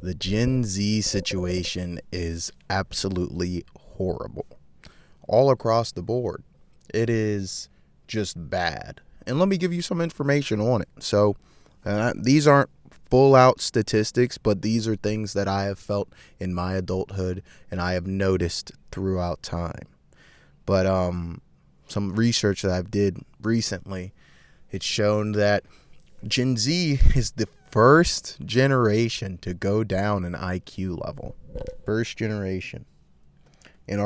The Gen Z situation is absolutely horrible. All across the board. It is just bad. And let me give you some information on it. So, these aren't full out statistics, but these are things that I have felt in my adulthood and I have noticed throughout time. But some research that I've did recently, it's shown that Gen Z is the first generation to go down in IQ level. First generation in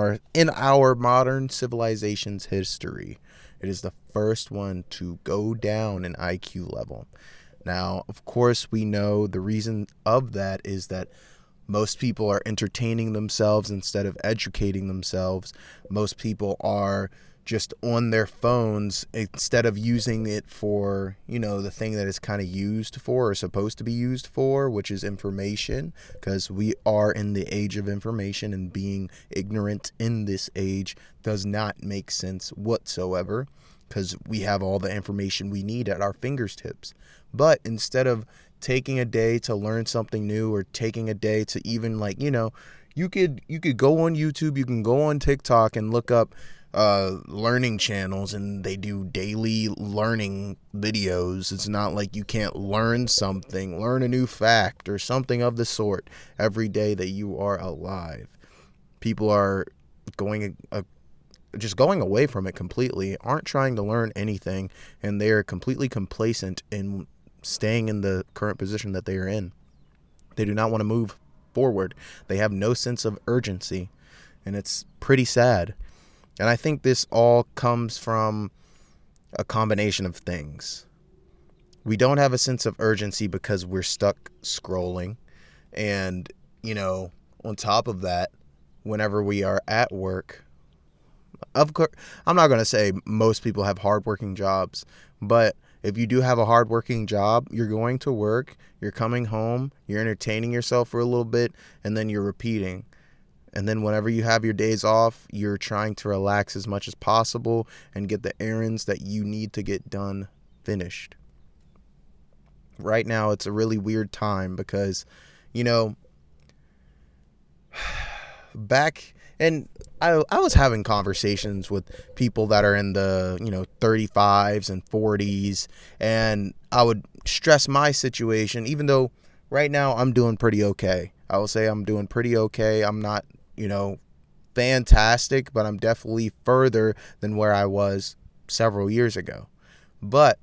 our modern civilization's history. It is the first one to go down in IQ level. Now, of course, we know the reason of that is that most people are entertaining themselves instead of educating themselves. Most people are just on their phones instead of using it for, the thing that it's kind of used for or supposed to be used for, which is information, because we are in the age of information, and being ignorant in this age does not make sense whatsoever, because we have all the information we need at our fingertips. But instead of taking a day to learn something new, or taking a day to even you could go on YouTube, you can go on TikTok and look up learning channels, and they do daily learning videos. It's not like you can't learn a new fact or something of the sort every day that you are alive. People are just going away from it completely, aren't trying to learn anything, and they're completely complacent in staying in the current position that they are in. They do not want to move forward. They have no sense of urgency, and it's pretty sad. And I think this all comes from a combination of things. We don't have a sense of urgency because we're stuck scrolling. And, on top of that, whenever we are at work, of course, I'm not going to say most people have hardworking jobs, but if you do have a hardworking job, you're going to work, you're coming home, you're entertaining yourself for a little bit, and then you're repeating. And then whenever you have your days off, you're trying to relax as much as possible and get the errands that you need to get done finished. Right now, it's a really weird time because, I was having conversations with people that are in the, 35s and 40s, and I would stress my situation, even though right now I'm doing pretty okay. I will say I'm doing pretty okay. I'm not, fantastic, but I'm definitely further than where I was several years ago. But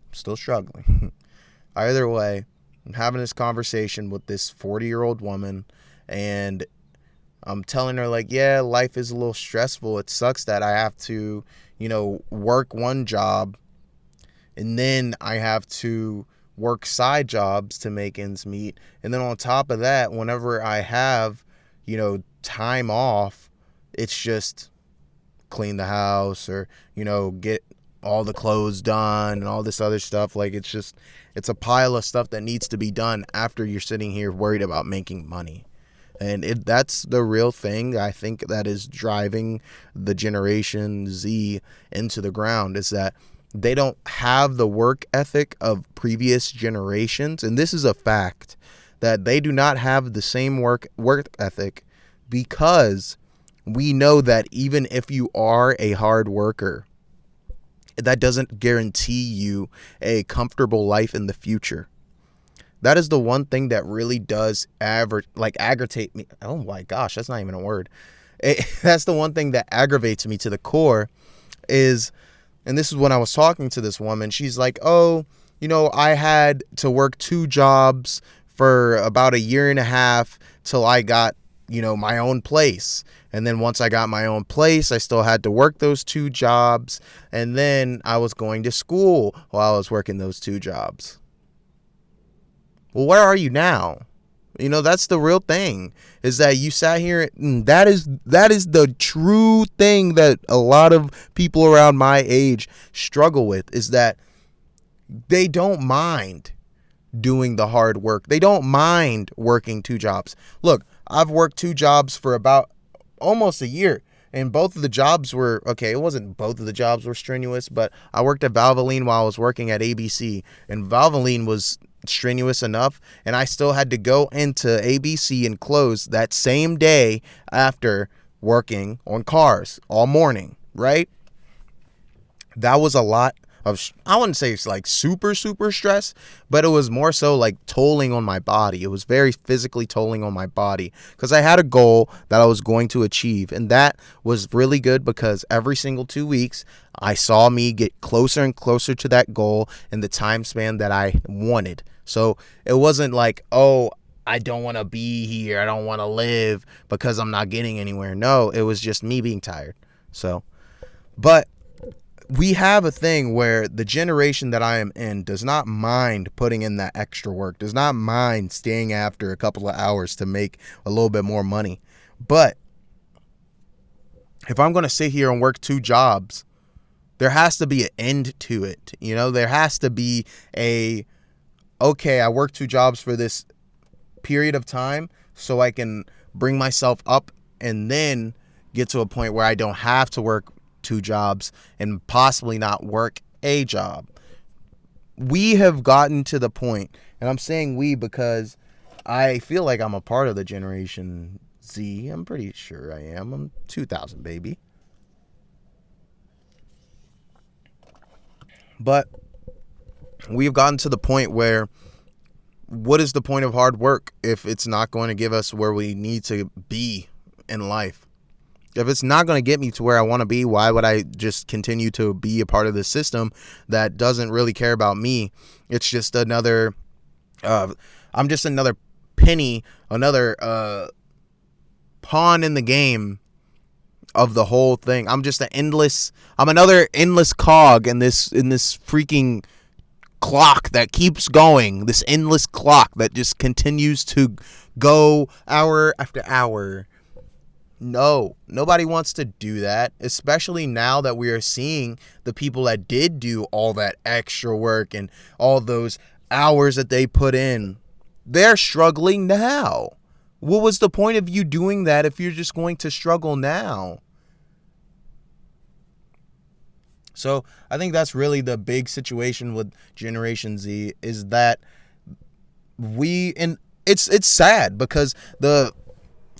I'm still struggling. Either way, I'm having this conversation with this 40-year-old woman, and I'm telling her, yeah, life is a little stressful. It sucks that I have to, work one job, and then I have to work side jobs to make ends meet. And then on top of that, whenever I have, time off, it's just clean the house or, get all the clothes done and all this other stuff. It's a pile of stuff that needs to be done after you're sitting here worried about making money. And that's the real thing, I think, that is driving the Generation Z into the ground, is that they don't have the work ethic of previous generations. And this is a fact, that they do not have the same work ethic, because we know that even if you are a hard worker, that doesn't guarantee you a comfortable life in the future. That is the one thing that really does aggravate me. Oh my gosh, that's not even a word. That's the one thing that aggravates me to the core is, and this is when I was talking to this woman, she's like, oh, I had to work two jobs for about a year and a half till I got, my own place. And then once I got my own place, I still had to work those two jobs. And then I was going to school while I was working those two jobs. Well, where are you now? That's the real thing, is that you sat here, and that is the true thing that a lot of people around my age struggle with, is that they don't mind doing the hard work. They don't mind working two jobs. Look, I've worked two jobs for about almost a year, and both of the jobs were okay. It wasn't both of the jobs were strenuous, but I worked at Valvoline while I was working at ABC, and Valvoline was strenuous enough, and I still had to go into ABC and close that same day after working on cars all morning, right? That was a lot of, I wouldn't say it's like super stress, but it was more so like tolling on my body. It was very physically tolling on my body because I had a goal that I was going to achieve, and that was really good because every single 2 weeks I saw me get closer and closer to that goal in the time span that I wanted. So it wasn't like, oh, I don't want to be here, I don't want to live because I'm not getting anywhere. No, it was just me being tired. So, but we have a thing where the generation that I am in does not mind putting in that extra work, does not mind staying after a couple of hours to make a little bit more money. But if I'm going to sit here and work 2 jobs, there has to be an end to it. You know, there has to be okay, I work 2 jobs for this period of time so I can bring myself up and then get to a point where I don't have to work 2 jobs and possibly not work a job. We have gotten to the point, and I'm saying we because I feel like I'm a part of the Generation Z. I'm pretty sure I am. I'm 2000, baby. But we've gotten to the point where what is the point of hard work if it's not going to give us where we need to be in life? If it's not going to get me to where I want to be, why would I just continue to be a part of this system that doesn't really care about me? It's just another, I'm just another penny, another pawn in the game of the whole thing. I'm another endless cog in this freaking clock that keeps going, this endless clock that just continues to go hour after hour. No, nobody wants to do that, especially now that we are seeing the people that did do all that extra work and all those hours that they put in. They're struggling now. What was the point of you doing that if you're just going to struggle now? So I think that's really the big situation with Generation Z is that it's sad because the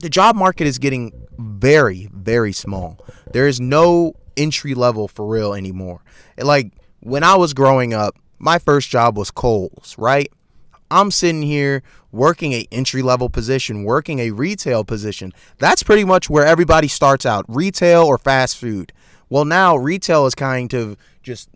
job market is getting very, very small. There is no entry level for real anymore. Like when I was growing up, my first job was Kohl's, right? I'm sitting here working a entry level position, working a retail position. That's pretty much where everybody starts out, retail or fast food. Well, now retail is kind of just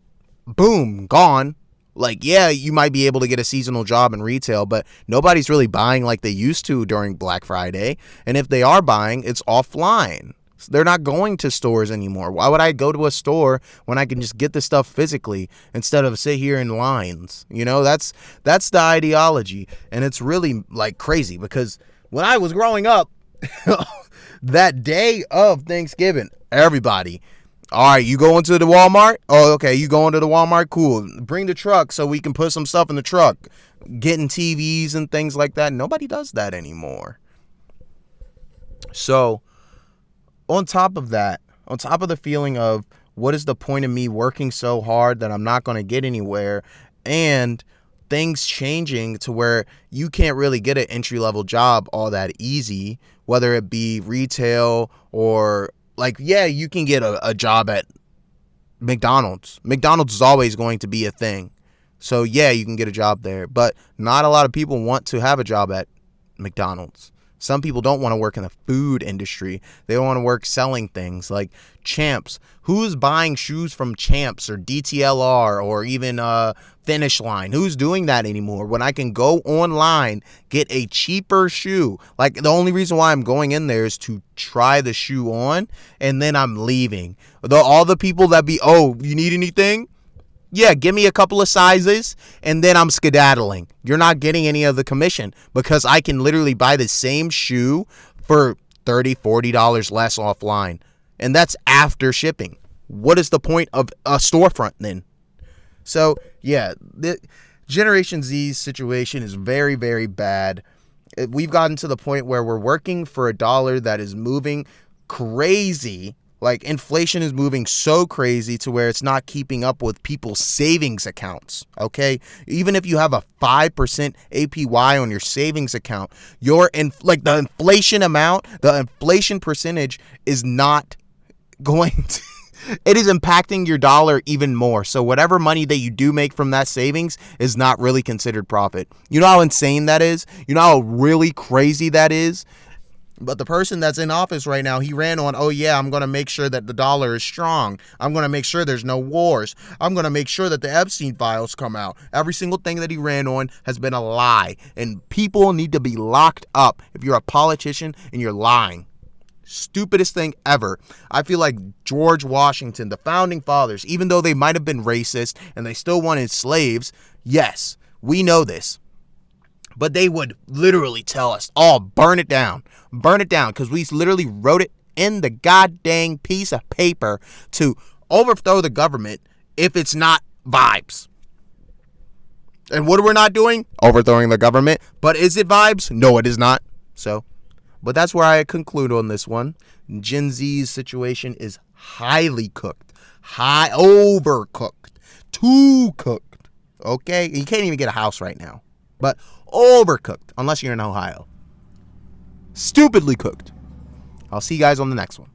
boom, gone. Like, yeah, you might be able to get a seasonal job in retail, but nobody's really buying like they used to during Black Friday. And if they are buying, it's offline. They're not going to stores anymore. Why would I go to a store when I can just get the stuff physically instead of sit here in lines? You know, that's the ideology. And it's really like crazy because when I was growing up, that day of Thanksgiving, everybody, all right, you going to the Walmart? Oh, okay, you going to the Walmart? Cool. Bring the truck so we can put some stuff in the truck. Getting TVs and things like that. Nobody does that anymore. So, on top of that, on top of the feeling of what is the point of me working so hard that I'm not going to get anywhere, and things changing to where you can't really get an entry-level job all that easy, whether it be retail or like, yeah, you can get a job at McDonald's. McDonald's is always going to be a thing. So, yeah, you can get a job there. But not a lot of people want to have a job at McDonald's. Some people don't want to work in the food industry. They want to work selling things like Champs. Who's buying shoes from Champs or DTLR or even Finish Line? Who's doing that anymore when I can go online, get a cheaper shoe? Like, the only reason why I'm going in there is to try the shoe on, and then I'm leaving. All the people that be, oh, you need anything? Yeah, give me a couple of sizes, and then I'm skedaddling. You're not getting any of the commission because I can literally buy the same shoe for $30, $40 less offline. And that's after shipping. What is the point of a storefront then? So, yeah, the Generation Z's situation is very, very bad. We've gotten to the point where we're working for $1 that is moving crazy. Like, inflation is moving so crazy to where it's not keeping up with people's savings accounts, okay? Even if you have a 5% APY on your savings account, the inflation amount, the inflation percentage is not going to... It is impacting your dollar even more. So whatever money that you do make from that savings is not really considered profit. You know how insane that is? You know how really crazy that is? But the person that's in office right now, he ran on, oh yeah, I'm going to make sure that the dollar is strong. I'm going to make sure there's no wars. I'm going to make sure that the Epstein files come out. Every single thing that he ran on has been a lie. And people need to be locked up if you're a politician and you're lying. Stupidest thing ever. I feel like George Washington, the founding fathers, even though they might have been racist and they still wanted slaves, yes, we know this. But they would literally tell us, oh, burn it down, because we literally wrote it in the goddamn piece of paper to overthrow the government if it's not vibes. And what we're not doing? Overthrowing the government. But is it vibes? No, it is not. So, but that's where I conclude on this one. Gen Z's situation is highly cooked, overcooked, too cooked. Okay? You can't even get a house right now. But overcooked, unless you're in Ohio. Stupidly cooked. I'll see you guys on the next one.